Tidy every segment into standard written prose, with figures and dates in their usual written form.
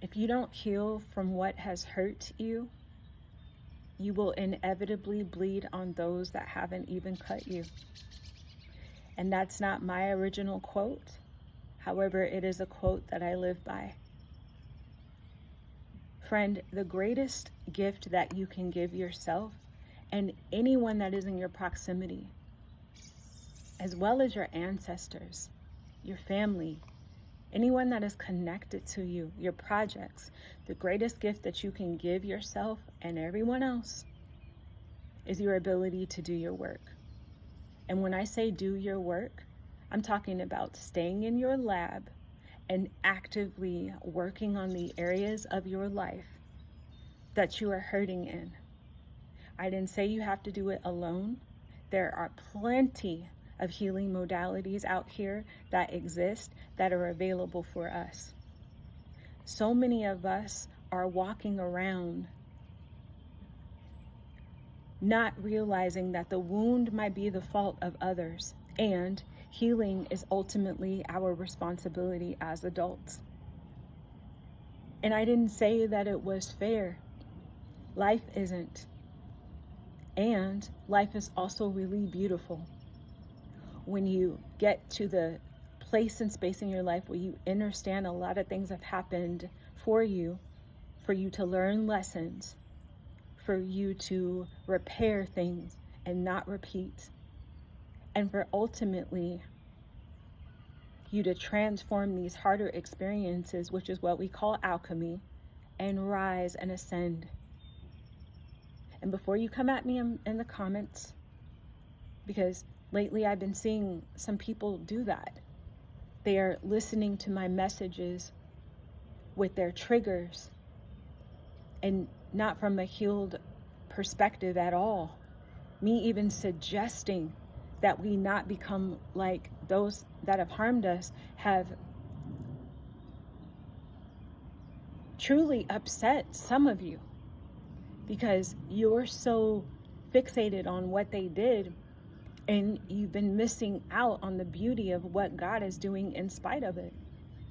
If you don't heal from what has hurt you, you will inevitably bleed on those that haven't even cut you. And that's not my original quote. However, it is a quote that I live by. Friend, the greatest gift that you can give yourself and anyone that is in your proximity, as well as your ancestors, your family, anyone that is connected to you, your projects, the greatest gift that you can give yourself and everyone else is your ability to do your work. And when I say do your work, I'm talking about staying in your lab and actively working on the areas of your life that you are hurting in. I didn't say you have to do it alone. There are plenty of healing modalities out here that exist that are available for us. So many of us are walking around not realizing that the wound might be the fault of others, and healing is ultimately our responsibility as adults. And I didn't say that it was fair. Life isn't. And life is also really beautiful. When you get to the place and space in your life where you understand a lot of things have happened for you to learn lessons, for you to repair things and not repeat, and for ultimately you to transform these harder experiences, which is what we call alchemy, and rise and ascend. And before you come at me in the comments, because lately I've been seeing some people do that. They are listening to my messages with their triggers and not from a healed perspective at all. Me even suggesting that we not become like those that have harmed us have truly upset some of you, because you're so fixated on what they did and you've been missing out on the beauty of what God is doing in spite of it.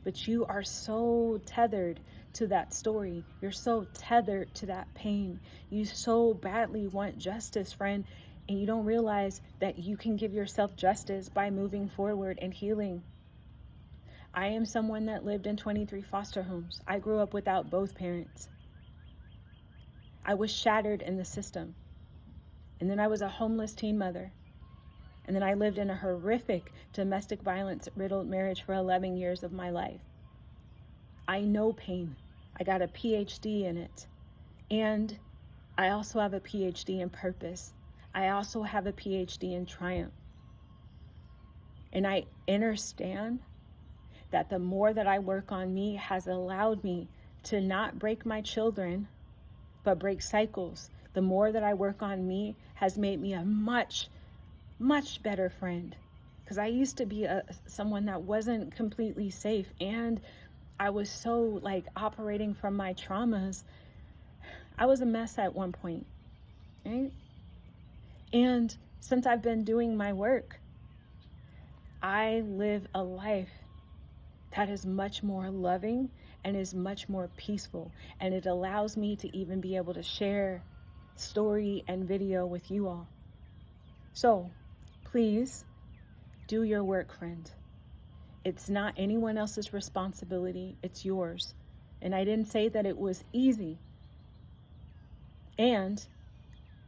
But you are so tethered to that story. You're so tethered to that pain. You so badly want justice, friend, and you don't realize that you can give yourself justice by moving forward and healing. I am someone that lived in 23 foster homes. I grew up without both parents. I was shattered in the system. And then I was a homeless teen mother. And then I lived in a horrific domestic violence riddled marriage for 11 years of my life. I know pain. I got a PhD in it. And I also have a PhD in purpose. I also have a PhD in triumph. And I understand that the more that I work on me has allowed me to not break my children, but break cycles. The more that I work on me has made me a much better friend, because I used to be someone that wasn't completely safe, and I was so operating from my traumas. I was a mess at one point, right? And since I've been doing my work, I live a life that is much more loving and is much more peaceful, and it allows me to even be able to share story and video with you all. So please do your work, friend. It's not anyone else's responsibility, it's yours. And I didn't say that it was easy. And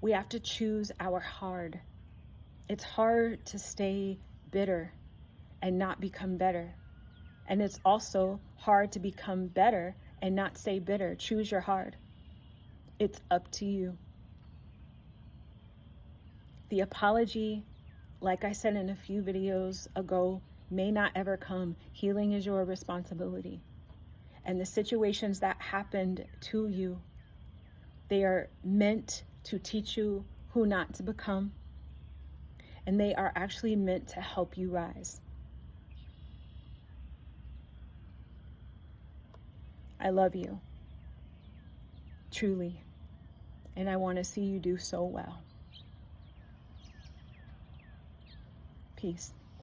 we have to choose our hard. It's hard to stay bitter and not become better. And it's also hard to become better and not stay bitter. Choose your hard. It's up to you. The apology, like I said in a few videos ago, may not ever come. Healing is your responsibility. And the situations that happened to you, they are meant to teach you who not to become. And they are actually meant to help you rise. I love you, truly. And I want to see you do so well. Peace.